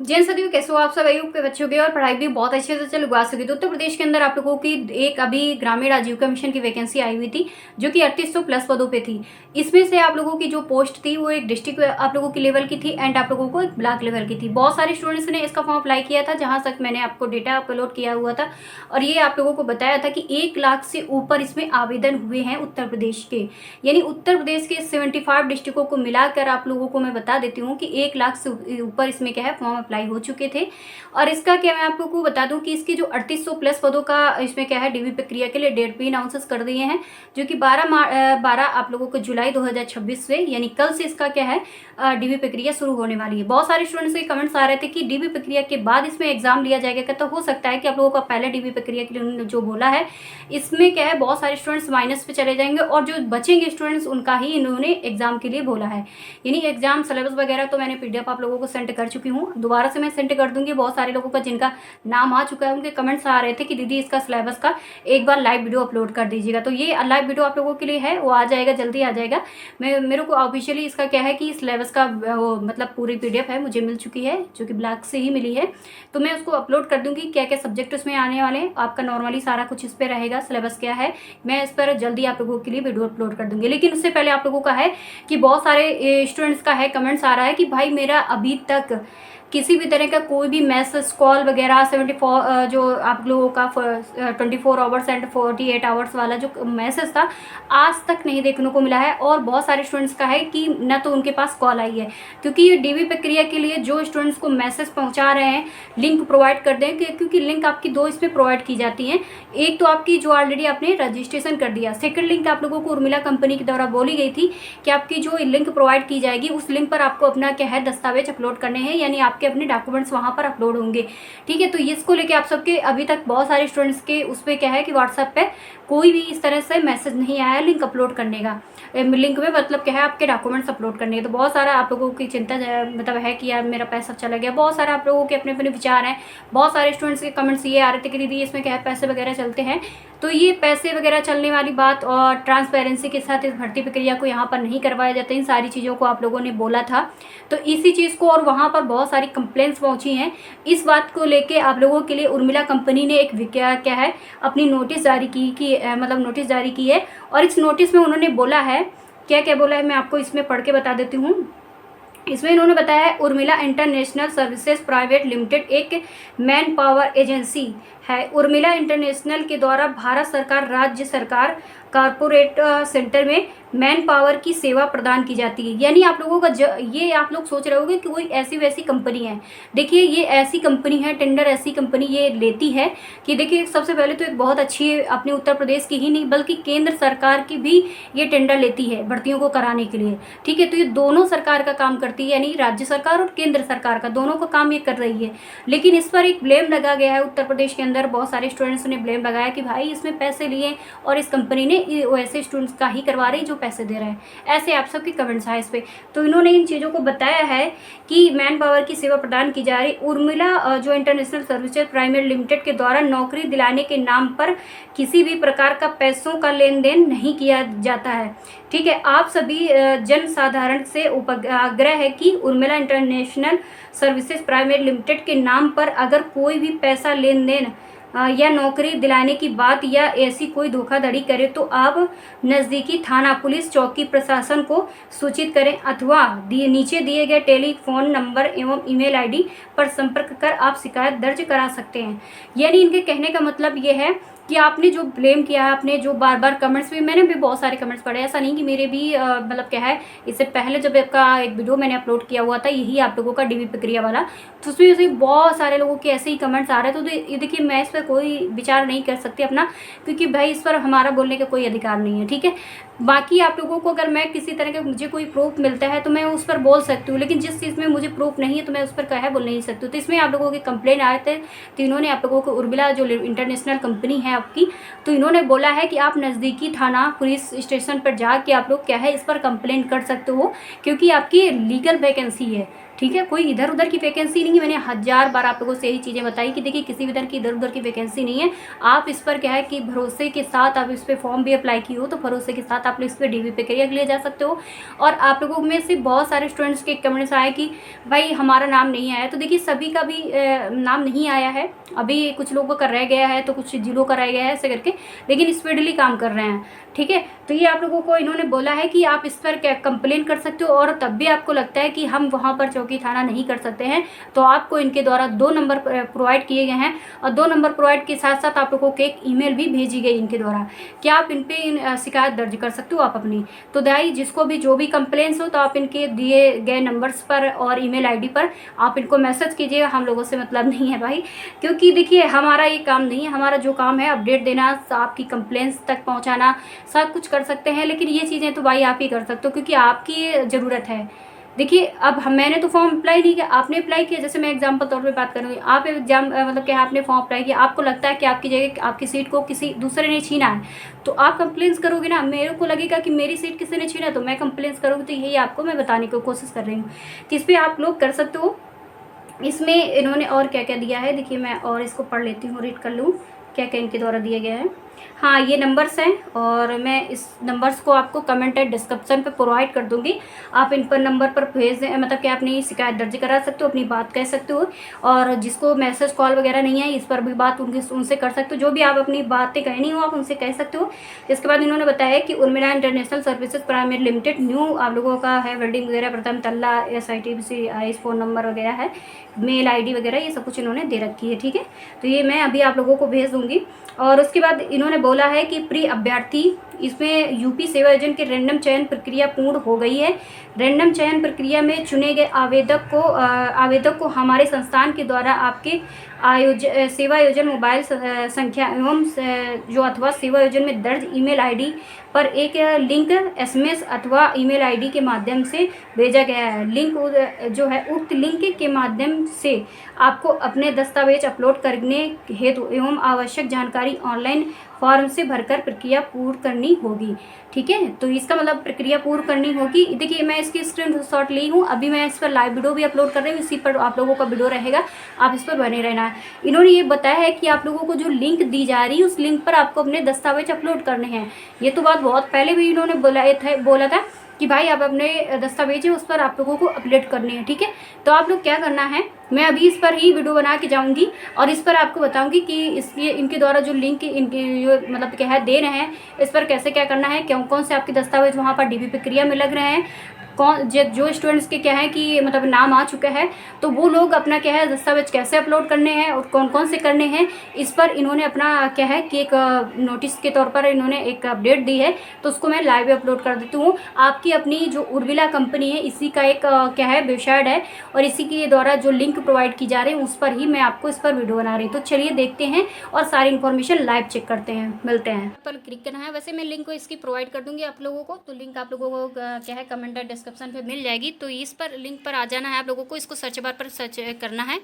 जैन सदियों कैसे हो आप सब। आयोग के बच्चे हो गए और पढ़ाई भी बहुत अच्छे से चल उगा सके। तो उत्तर प्रदेश के अंदर आप लोगों की एक अभी ग्रामीण आजीविका मिशन की वैकेंसी आई हुई थी, जो कि 3800 प्लस पदों पे थी। इसमें से आप लोगों की जो पोस्ट थी वो एक डिस्ट्रिक्ट आप लोगों की लेवल की थी एंड आप लोगों को एक ब्लॉक लेवल की थी। बहुत सारे स्टूडेंट्स ने इसका फॉर्म अप्लाई किया था, जहां तक मैंने आपको डेटा अपलोड किया हुआ था और ये आप लोगों को बताया था कि 1 लाख से ऊपर इसमें आवेदन हुए हैं उत्तर प्रदेश के। यानी उत्तर प्रदेश के 75 डिस्ट्रिक्टों को मिलाकर आप लोगों को मैं बता देती हूँ कि 1 लाख से ऊपर इसमें क्या है फॉर्म अप्लाई हो चुके थे। और इसका क्या मैं आप लोगों को बता दूं कि इसके जो 3800 प्लस पदों का इसमें क्या है डीवी प्रक्रिया के लिए डेट भी अनाउंस कर दिए हैं, जो कि 12 आप लोगों को जुलाई 2026 से यानी कल से इसका क्या है डीवी प्रक्रिया शुरू होने वाली है। बहुत सारे स्टूडेंट्स के कमेंट्स आ रहे थे कि डीवी प्रक्रिया के बाद इसमें एग्जाम लिया जाएगा, तो हो सकता है कि आप लोगों का पहले डीवी प्रक्रिया के लिए उन्होंने जो बोला है इसमें क्या है बहुत सारे स्टूडेंट्स माइनस पे चले जाएंगे और जो बचेंगे स्टूडेंट्स उनका ही इन्होंने एग्जाम के लिए बोला है। यानी एग्जाम सिलेबस वगैरह तो मैंने पीडीएफ आप लोगों को सेंड कर चुकी हूँ, दोबारा से मैं सेंड कर दूंगी। बहुत सारे लोगों का जिनका नाम आ चुका है उनके कमेंट्स आ रहे थे कि दीदी इसका सिलेबस का एक बार लाइव वीडियो अपलोड कर दीजिएगा। तो ये लाइव वीडियो आप लोगों के लिए है, वो आ जाएगा, जल्दी आ जाएगा। मेरे को ऑफिशियली इसका क्या है कि सिलेबस का वो मतलब पूरी पीडीएफ है मुझे मिल चुकी है, जो कि ब्लॉग से ही मिली है। तो मैं उसको अपलोड कर दूंगी क्या क्या सब्जेक्ट उसमें आने वाले हैं। आपका नॉर्मली सारा कुछ इस पर रहेगा, सिलेबस क्या है मैं इस पर जल्दी आप लोगों के लिए वीडियो अपलोड कर दूंगी। लेकिन उससे पहले आप लोगों का है कि बहुत सारे स्टूडेंट्स का है कमेंट्स आ रहा है कि भाई मेरा अभी तक किसी भी तरह का कोई भी मैसेज कॉल वगैरह 74 जो आप लोगों का 24 आवर्स एंड 48 आवर्स वाला जो मैसेज था आज तक नहीं देखने को मिला है। और बहुत सारे स्टूडेंट्स का है कि न तो उनके पास कॉल आई है, क्योंकि ये डीवी प्रक्रिया के लिए जो स्टूडेंट्स को मैसेज पहुंचा रहे हैं लिंक प्रोवाइड कर दें, क्योंकि लिंक आपकी दो इसमें प्रोवाइड की जाती हैं। एक तो आपकी जो ऑलरेडी आपने रजिस्ट्रेशन कर दिया, सेकंड लिंक आप लोगों को उर्मिला कंपनी के द्वारा बोली गई थी कि आपकी जो लिंक प्रोवाइड की जाएगी उस लिंक पर आपको अपना क्या है दस्तावेज अपलोड करने हैं, यानी आपके अपने डॉक्यूमेंट्स वहां पर अपलोड होंगे। ठीक है, तो इसको लेके आप सबके अभी तक बहुत सारे स्टूडेंट्स के उस पर क्या है कि व्हाट्सएप पे कोई भी इस तरह से मैसेज नहीं आया लिंक अपलोड करने का। लिंक में मतलब क्या है आपके डॉक्यूमेंट्स अपलोड करने के। तो बहुत सारा आप लोगों की चिंता मतलब है कि यार मेरा पैसा चला गया। बहुत सारे आप लोगों के अपने अपने विचार हैं। बहुत सारे स्टूडेंट्स के कमेंट्स ये आ रहे थे कि दीदी इसमें क्या है पैसे वगैरह चलते हैं। तो ये पैसे वगैरह चलने वाली बात और ट्रांसपेरेंसी के साथ इस भर्ती प्रक्रिया को यहाँ पर नहीं करवाया जाता, इन सारी चीज़ों को आप लोगों ने बोला था। तो इसी चीज़ को और वहाँ पर बहुत सारी कंप्लेंट्स पहुँची हैं। इस बात को लेके आप लोगों के लिए उर्मिला कंपनी ने एक क्या है अपनी नोटिस जारी की मतलब नोटिस जारी की है। और इस नोटिस में उन्होंने बोला है क्या क्या बोला है मैं आपको इसमें पढ़ के बता देती हूँ। इसमें इन्होंने बताया है Urmila international services private limited एक मैन पावर एजेंसी है। उर्मिला इंटरनेशनल के द्वारा भारत सरकार, राज्य सरकार, कॉरपोरेट सेंटर में मैन पावर की सेवा प्रदान की जाती है। यानी आप लोगों का ये आप लोग सोच रहे होंगे कि कोई ऐसी वैसी कंपनी है। देखिए ये ऐसी कंपनी है, टेंडर ऐसी कंपनी ये लेती है कि देखिए सबसे पहले तो एक बहुत अच्छी अपने उत्तर प्रदेश की ही नहीं बल्कि केंद्र सरकार की भी ये टेंडर लेती है भर्तियों को कराने के लिए। ठीक है, तो ये दोनों सरकार का काम करती है, यानी राज्य सरकार और केंद्र सरकार का दोनों का काम ये कर रही है। लेकिन इस पर एक ब्लेम लगा गया है उत्तर प्रदेश के अंदर। बहुत सारे स्टूडेंट्स ने ब्लेम लगाया कि भाई इसमें पैसे लिए और इस कंपनी ने वैसे स्टूडेंट्स का ही करवा रही जो पैसे दे रहे हैं। ऐसे आप सबके कमेंट्स आए इस पर। तो इन्होंने इन चीज़ों को बताया है कि मैन पावर की सेवा प्रदान की जा रही। उर्मिला जो इंटरनेशनल सर्विसेज प्राइवेट लिमिटेड के द्वारा नौकरी दिलाने के नाम पर किसी भी प्रकार का पैसों का लेन देन नहीं किया जाता है। ठीक है, आप सभी जन साधारण से आग्रह है कि Urmila international services private limited के नाम पर अगर कोई भी पैसा लेन देन या नौकरी दिलाने की बात या ऐसी कोई धोखाधड़ी करे तो आप नज़दीकी थाना, पुलिस चौकी प्रशासन को सूचित करें अथवा नीचे दिए गए टेलीफोन नंबर एवं ईमेल आईडी पर संपर्क कर आप शिकायत दर्ज करा सकते हैं। यानी इनके कहने का मतलब ये है कि आपने जो ब्लेम किया है, आपने जो बार बार कमेंट्स भी, मैंने भी बहुत सारे कमेंट्स पढ़े, ऐसा नहीं कि मेरे भी मतलब क्या है इससे पहले जब आपका एक वीडियो मैंने अपलोड किया हुआ था यही आप लोगों का डीवी प्रक्रिया वाला, तो उसमें उसे बहुत सारे लोगों के ऐसे ही कमेंट्स आ रहे थे। तो ये देखिए मैं इस पर कोई विचार नहीं कर सकती अपना, क्योंकि भाई इस पर हमारा बोलने का कोई अधिकार नहीं है। ठीक है, बाकी आप लोगों को अगर मैं किसी तरह का मुझे कोई प्रूफ मिलता है तो मैं उस पर बोल सकती हूँ, लेकिन जिस चीज़ में मुझे प्रूफ नहीं है तो मैं उस पर कह बोल नहीं सकती हूँ। तो इसमें आप लोगों के कंप्लेंट आए थे, तो इन्होंने आप लोगों को उर्मिला जो इंटरनेशनल कंपनी है आपकी, तो इन्होंने बोला है कि आप नज़दीकी थाना, पुलिस स्टेशन पर जाके आप लोग क्या है इस पर कंप्लेंट कर सकते हो, क्योंकि आपकी लीगल वैकेंसी है। ठीक है, कोई इधर उधर की वैकेंसी नहीं है। मैंने 1000 बार आप लोगों से यही चीज़ें बताई कि देखिए किसी भी तरह की इधर उधर की वैकेंसी नहीं है। आप इस पर क्या है कि भरोसे के साथ आप इस पर फॉर्म भी अप्लाई की हो तो भरोसे के साथ आप लोग इस पर DV प्रक्रिया के लिए जा सकते हो। और आप लोगों में से बहुत सारे स्टूडेंट्स के कमेंट्स आए कि भाई हमारा नाम नहीं आया, तो देखिए सभी का भी नाम नहीं आया है। अभी कुछ लोगों का रह गया है तो कुछ जिलों का रह गया है ऐसे करके, लेकिन स्पीडली काम कर रहे हैं। ठीक है, तो ये आप लोगों को इन्होंने बोला है कि आप इस पर क्या कंप्लेन कर सकते हो, और तब भी आपको लगता है कि हम वहाँ पर चौकी थाना नहीं कर सकते हैं तो आपको इनके द्वारा 2 नंबर प्रोवाइड किए गए हैं। और 2 नंबर प्रोवाइड के साथ साथ आप लोगों को एक ईमेल भी भेजी गई इनके द्वारा, क्या आप इन पे शिकायत दर्ज कर सकते हो आप अपनी। तो दाई जिसको भी जो भी कंप्लेंट्स हो तो आप इनके दिए गए नंबर्स पर और ईमेल ID पर आप इनको मैसेज कीजिएगा। हम लोगों से मतलब नहीं है भाई, क्योंकि देखिए हमारा ये काम नहीं है। हमारा जो काम है अपडेट देना, आपकी कंप्लेंट्स तक पहुँचाना, सब कुछ कर सकते हैं, लेकिन ये चीज़ें तो भाई आप ही कर सकते हो क्योंकि आपकी ज़रूरत है। देखिए अब मैंने तो फॉर्म अप्लाई नहीं किया, आपने अप्लाई किया। जैसे मैं एग्जाम्पल तौर पे बात करूँगी, आप एग्जाम मतलब क्या आपने फॉर्म अप्लाई किया, आपको लगता है कि आपकी जगह आपकी सीट को किसी दूसरे ने छीना है तो आप कंप्लेंट्स करोगे ना। मेरे को लगेगा कि मेरी सीट किसी ने छीना तो मैं कंप्लेंट्स करूँगी। तो यही आपको मैं बताने की कोशिश कर रही हूँ कि इस पर आप लोग कर सकते हो। इसमें इन्होंने और क्या क्या दिया है, देखिए मैं और इसको पढ़ लेती हूँ, रीड कर लूँ क्या क्या इनके द्वारा दिया गया है। हाँ, ये नंबर्स हैं और मैं इस नंबर्स को आपको कमेंट एंड डिस्क्रिप्शन पे प्रोवाइड कर दूँगी। आप इन पर नंबर पर भेज दें, मतलब कि अपनी शिकायत दर्ज करा सकते हो, अपनी बात कह सकते हो। और जिसको मैसेज कॉल वगैरह नहीं है इस पर भी बात उनसे कर सकते हो। जो भी आप अपनी बातें कहनी हो आप उनसे कह सकते हो। इसके बाद इन्होंने बताया कि Urmila international services private limited new आप लोगों का है वेल्डिंग वगैरह, प्रथम तल्ला, SITBC फ़ोन नंबर वगैरह है, मेल ID वगैरह, ये सब कुछ इन्होंने दे रखी है। ठीक है, तो ये मैं अभी आप लोगों को भेज दूँगी। और उसके बाद इन्होंने बोला है कि प्री अभ्यर्थी, इसमें UP सेवा योजना की रैंडम चयन प्रक्रिया पूर्ण हो गई है। रैंडम चयन प्रक्रिया में चुने गए आवेदक को हमारे संस्थान के द्वारा आपके सेवा योजन मोबाइल संख्या एवं जो अथवा सेवा योजन में दर्ज ईमेल ID पर एक लिंक SMS अथवा ईमेल ID के माध्यम से भेजा गया है। लिंक जो है उक्त लिंक के माध्यम से आपको अपने दस्तावेज अपलोड करने हेतु एवं आवश्यक जानकारी ऑनलाइन फॉर्म से भरकर प्रक्रिया पूर्ण करनी होगी। ठीक है, तो इसका मतलब प्रक्रिया पूर्ण करनी होगी। देखिए मैं इसकी स्क्रीनशॉट ली हूँ, अभी मैं इस पर लाइव वीडियो भी अपलोड कर रही हूँ, इसी पर आप लोगों का वीडियो रहेगा, आप इस पर बने रहना है। इन्होंने ये बताया है कि आप लोगों को जो लिंक दी जा रही है उस लिंक पर आपको अपने दस्तावेज अपलोड करने हैं। ये तो बात बहुत पहले भी इन्होंने बोला था कि भाई आप अपने दस्तावेज है उस पर आप लोगों को अपलोड करने हैं। ठीक है, तो आप लोग क्या करना है, मैं अभी इस पर ही वीडियो बना के जाऊंगी और इस पर आपको बताऊंगी कि इसके इनके द्वारा जो लिंक इनके जो मतलब क्या है दे रहे हैं इस पर कैसे क्या करना है, कौन कौन से आपके दस्तावेज वहाँ पर DV प्रक्रिया में लग रहे हैं, कौन जो स्टूडेंट्स के क्या है कि मतलब नाम आ चुका है तो वो लोग अपना क्या है दस्तावेज कैसे अपलोड करने हैं और कौन कौन से करने हैं, इस पर इन्होंने अपना क्या है कि एक नोटिस के तौर पर इन्होंने एक अपडेट दी है। तो उसको मैं लाइव अपलोड कर देती हूँ। आपकी अपनी जो उर्मिला कंपनी है इसी का एक क्या है वेबसाइट है और इसी के द्वारा जो लिंक प्रोवाइड की जा रही है उस पर ही मैं आपको इस पर वीडियो बना रही हूँ। तो चलिए देखते हैं और सारी इन्फॉर्मेशन लाइव चेक करते हैं, मिलते हैं। पर क्लिक करना है, वैसे मैं लिंक को इसकी प्रोवाइड कर दूंगी आप लोगों को, तो लिंक आप लोगों को क्या है कमेंट डिस्क्रिप्शन पे मिल जाएगी। तो इस पर लिंक पर आ जाना है आप लोगों को, इसको सर्च बार पर सर्च करना है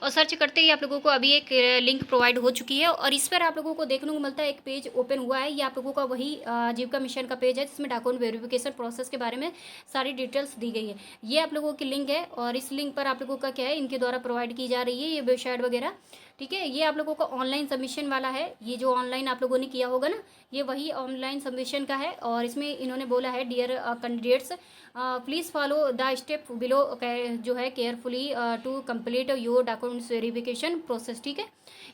और सर्च करते ही आप लोगों को अभी एक लिंक प्रोवाइड हो चुकी है और इस पर आप लोगों को देखने को मिलता है एक पेज ओपन हुआ है। ये आप लोगों का वही आजीविका मिशन का पेज है जिसमें डॉक्यूमेंट वेरिफिकेशन प्रोसेस के बारे में सारी डिटेल्स दी गई है। ये आप लोगों की लिंक है और इस लिंक पर आप लोगों का क्या है इनके द्वारा प्रोवाइड की जा रही है ये वेबसाइट वगैरह। ठीक है, ये आप लोगों का ऑनलाइन सबमिशन वाला है, ये जो ऑनलाइन आप लोगों ने किया होगा ना ये वही ऑनलाइन सबमिशन का है। और इसमें इन्होंने बोला है dear candidates please follow the step below जो है carefully to complete your documents verification process. ठीक है,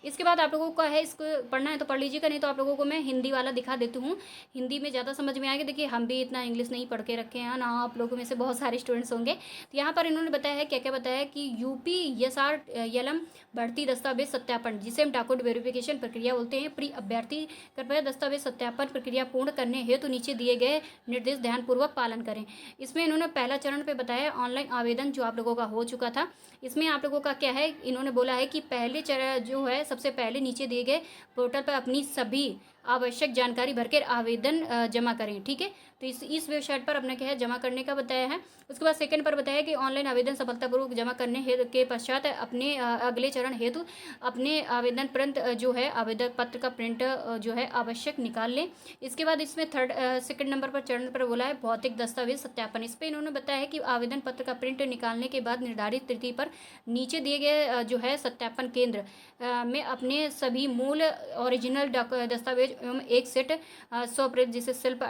इसके बाद आप लोगों का है इसको पढ़ना है तो पढ़ लीजिएगा, नहीं तो आप लोगों को मैं हिंदी वाला दिखा देती हूँ, हिंदी में ज़्यादा समझ में आएगा। देखिए हम भी इतना इंग्लिश नहीं पढ़ के रखे हैं ना, आप लोगों में से बहुत सारे स्टूडेंट्स होंगे। तो यहाँ पर इन्होंने बताया है क्या क्या बताया है कि UPSRLM भर्ती दस्तावेज सत्यापन जिसे हम डॉक्यूमेंट वेरिफिकेशन प्रक्रिया बोलते हैं, प्री अभ्यर्थी कृपया दस्तावेज सत्यापन प्रक्रिया पूर्ण करने हेतु नीचे दिए गए निर्देश ध्यानपूर्वक पालन करें। इसमें इन्होंने पहला चरण पे बताया ऑनलाइन आवेदन जो आप लोगों का हो चुका था। इसमें आप लोगों का क्या है इन्होंने बोला है कि पहले चरण जो है सबसे पहले नीचे दिए गए पोर्टल पर अपनी सभी आवश्यक जानकारी भरकर आवेदन जमा करें। ठीक है, तो इस वेबसाइट पर अपना क्या है जमा करने का बताया है। उसके बाद सेकंड पर बताया कि ऑनलाइन आवेदन सफलतापूर्वक जमा करने के पश्चात अपने अगले चरण हेतु अपने आवेदन प्रिंट जो है आवेदन पत्र का प्रिंट जो है आवश्यक निकाल लें। इसके बाद इसमें सेकंड नंबर पर चरण पर बोला है भौतिक दस्तावेज सत्यापन। इस पर इन्होंने बताया है कि आवेदन पत्र का प्रिंट निकालने के बाद निर्धारित तिथि पर नीचे दिए गए जो है सत्यापन केंद्र में अपने सभी मूल ओरिजिनल दस्तावेज एवं एक सेट स्वप्रेत जिसे शिल्प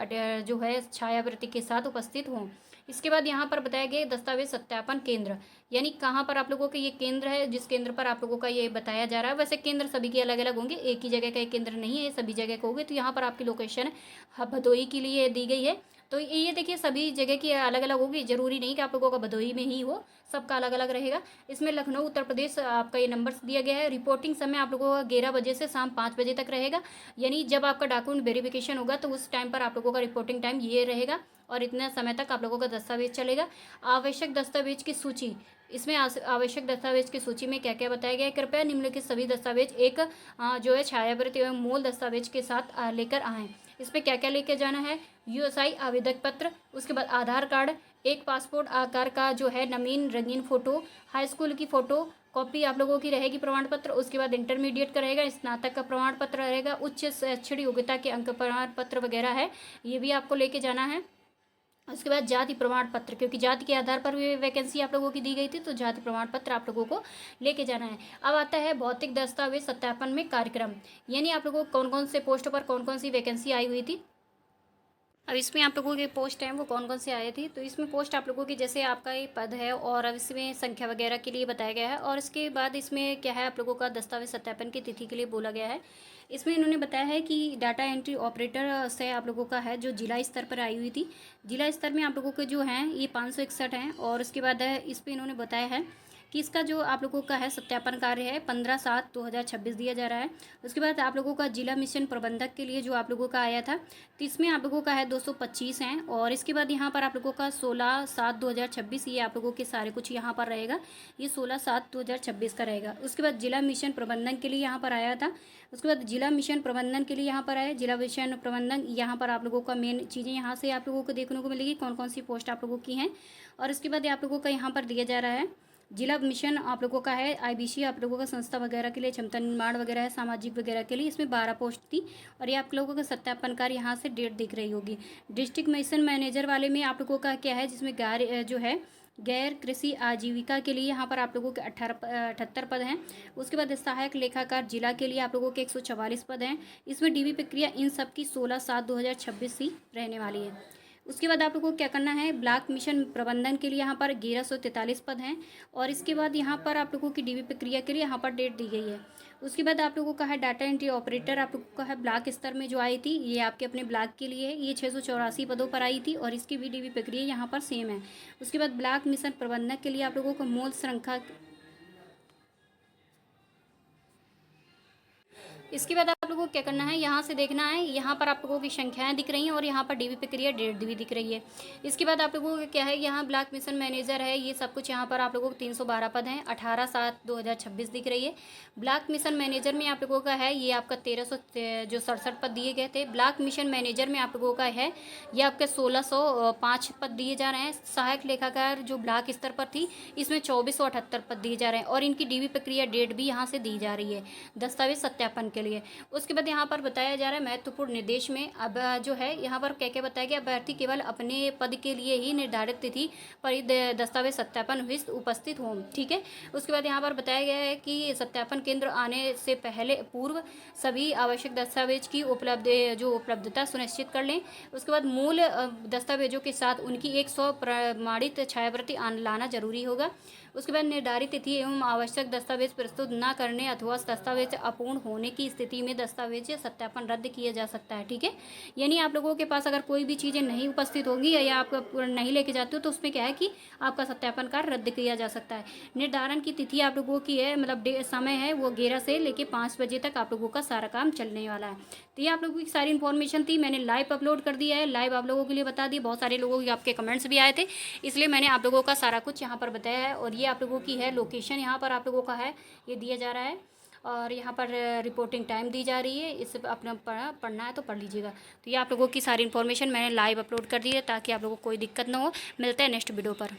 जो है छायाप्रति के साथ उपस्थित हों। इसके बाद यहाँ पर बताया गया दस्तावेज सत्यापन केंद्र, यानी कहाँ पर आप लोगों के ये केंद्र है जिस केंद्र पर आप लोगों का ये बताया जा रहा है। वैसे केंद्र सभी के अलग अलग होंगे, एक ही जगह का एक केंद्र नहीं है, ये सभी जगह का होंगे। तो यहाँ पर आपकी लोकेशन भदोही के लिए दी गई है। तो ये देखिए सभी जगह की अलग अलग होगी, जरूरी नहीं कि आप लोगों का भदोही में ही हो, सबका अलग अलग रहेगा। इसमें लखनऊ उत्तर प्रदेश आपका ये नंबर दिया गया है। रिपोर्टिंग समय आप लोगों का 11 बजे से शाम 5 बजे तक रहेगा, यानी जब आपका डॉक्यूमेंट वेरिफिकेशन होगा तो उस टाइम पर आप लोगों का रिपोर्टिंग टाइम ये रहेगा और इतना समय तक आप लोगों का दस्तावेज चलेगा। आवश्यक दस्तावेज की सूची, इसमें आवश्यक दस्तावेज की सूची में क्या क्या बताया गया है। कृपया निम्नलिखित सभी दस्तावेज एक जो है छायाप्रति एवं मूल दस्तावेज के साथ लेकर आएँ। इसमें क्या क्या लेकर जाना है, यूएसआई आवेदक पत्र, उसके बाद आधार कार्ड, एक पासपोर्ट आकार का जो है नवीन रंगीन फ़ोटो, हाई स्कूल की फ़ोटो कॉपी आप लोगों की रहेगी प्रमाण पत्र। उसके बाद इंटरमीडिएट का रहेगा, स्नातक का प्रमाण पत्र रहेगा, उच्च शैक्षणिक योग्यता के अंक प्रमाण पत्र वगैरह है, ये भी आपको लेके जाना है। उसके बाद जाति प्रमाण पत्र, क्योंकि जाति के आधार पर भी वैकेंसी आप लोगों की दी गई थी, तो जाति प्रमाण पत्र आप लोगों को लेके जाना है। अब आता है भौतिक दस्तावेज सत्यापन में कार्यक्रम, यानी आप लोगों को कौन कौन से पोस्ट पर कौन कौन सी वैकेंसी आई हुई थी। अब इसमें आप लोगों के पोस्ट हैं वो कौन कौन से आए थे। तो इसमें पोस्ट आप लोगों की जैसे आपका ये पद है और अब इसमें संख्या वगैरह के लिए बताया गया है। और इसके बाद इसमें क्या है आप लोगों का दस्तावेज सत्यापन की तिथि के लिए बोला गया है। इसमें इन्होंने बताया है कि डाटा एंट्री ऑपरेटर से आप लोगों का है जो जिला स्तर पर आई हुई थी। जिला स्तर में आप लोगों के जो हैं ये 561 हैं। और उसके बाद इस पर इन्होंने बताया है कि इसका जो आप लोगों का है सत्यापन कार्य है 15/7/2026 दिया जा रहा है। उसके बाद आप लोगों का जिला मिशन प्रबंधक के लिए जो आप लोगों का आया था, तो इसमें आप लोगों का है 225 हैं। और इसके बाद यहाँ पर आप लोगों का 16/7/2026 ये आप लोगों के सारे कुछ यहाँ पर रहेगा, ये 16/7/2026 का रहेगा। उसके बाद जिला मिशन प्रबंधन के लिए यहाँ पर आया था। उसके बाद जिला मिशन प्रबंधन के लिए यहाँ पर आया, जिला मिशन प्रबंधन यहाँ पर आप लोगों का मेन चीज़ें यहाँ से आप लोगों को देखने को मिलेगी कौन कौन सी पोस्ट आप लोगों की हैं। और इसके बाद आप लोगों का यहाँ पर दिया जा रहा है जिला मिशन आप लोगों का है आईबीसी आप लोगों का संस्था वगैरह के लिए क्षमता निर्माण वगैरह है सामाजिक वगैरह के लिए, इसमें 12 पोस्ट थी। और ये आप लोगों का सत्यापन कार्य यहाँ से डेट दिख रही होगी। डिस्ट्रिक्ट मिशन मैनेजर वाले में आप लोगों का क्या है जिसमें जो है गैर कृषि आजीविका के लिए यहाँ पर आप लोगों के 78 पद हैं। उसके बाद सहायक लेखाकार जिला के लिए आप लोगों के 144 पद हैं। इसमें डीवी प्रक्रिया इन सब की 16/7/2026 ही रहने वाली है। उसके बाद आप लोगों को क्या करना है, ब्लॉक मिशन प्रबंधन के लिए यहाँ पर 1143 पद हैं। और इसके बाद यहाँ पर आप लोगों की डीवी प्रक्रिया के लिए यहाँ पर डेट दी गई है। उसके बाद आप लोगों का है डाटा एंट्री ऑपरेटर आप लोगों का है ब्लॉक स्तर में जो आई थी, ये आपके अपने ब्लॉक के लिए है, ये 684 पदों पर आई थी और इसकी भी डीवी प्रक्रिया यहाँ पर सेम है। उसके बाद ब्लॉक मिशन प्रबंधक के लिए आप लोगों को मूल श्रृंखला, इसके बाद आप लोगों को क्या करना है, यहाँ से देखना है, यहाँ पर आप लोगों की संख्याएं दिख रही हैं और यहाँ पर डीवी प्रक्रिया डेट भी दिख रही है। इसके बाद आप लोगों को क्या है, यहाँ ब्लॉक मिशन मैनेजर है, ये सब कुछ यहाँ पर आप लोगों को 312 पद हैं, 18/7/2026 दिख रही है। ब्लॉक मिशन मैनेजर में आप लोगों का है ये आपका 1367 पद दिए गए थे। ब्लॉक मिशन मैनेजर में आप लोगों का है ये आपके 1605 पद दिए जा रहे हैं। सहायक लेखाकार जो ब्लॉक स्तर पर थी इसमें 2478 पद दिए जा रहे हैं और इनकी डीवी प्रक्रिया डेट भी यहाँ से दी जा रही है दस्तावेज सत्यापन के लिए। उसके बाद यहाँ पर बताया जा रहा है महत्वपूर्ण निर्देश में अब जो है यहाँ पर क्या क्या बताया गया, अभ्यर्थी केवल अपने पद के लिए ही निर्धारित तिथि पर दस्तावेज सत्यापन उपस्थित हों। ठीक है, उसके बाद यहाँ पर बताया गया है कि सत्यापन केंद्र आने से पहले पूर्व सभी आवश्यक दस्तावेज की उपलब्धता सुनिश्चित कर लें। उसके बाद मूल दस्तावेजों के साथ उनकी 100 प्रमाणित छायाप्रति लाना जरूरी होगा। उसके बाद निर्धारित तिथि एवं आवश्यक दस्तावेज प्रस्तुत न करने अथवा दस्तावेज अपूर्ण होने की स्थिति में दस्तावेज सत्यापन रद्द किया जा सकता है। ठीक है, यानी आप लोगों के पास अगर कोई भी चीज़ें नहीं उपस्थित होंगी या आप नहीं लेके जाते हो तो उसमें क्या है कि आपका सत्यापन कार्य रद्द किया जा सकता है। निर्धारण की तिथि आप लोगों की है मतलब समय है वो 11 से लेके 5 बजे तक आप लोगों का सारा काम चलने वाला है। तो ये आप लोगों की सारी इन्फॉर्मेशन थी, मैंने लाइव अपलोड कर दिया है, लाइव आप लोगों के लिए बता दी। बहुत सारे लोगों के आपके कमेंट्स भी आए थे इसलिए मैंने आप लोगों का सारा कुछ यहाँ पर बताया है। और ये आप लोगों की है लोकेशन यहाँ पर आप लोगों का है ये दिया जा रहा है। और यहाँ पर रिपोर्टिंग टाइम दी जा रही है, इस अपना पढ़ना है तो पढ़ लीजिएगा। तो ये आप लोगों की सारी इन्फॉर्मेशन मैंने लाइव अपलोड कर दी है ताकि आप लोगों को कोई दिक्कत ना हो। मिलते हैं नेक्स्ट वीडियो पर।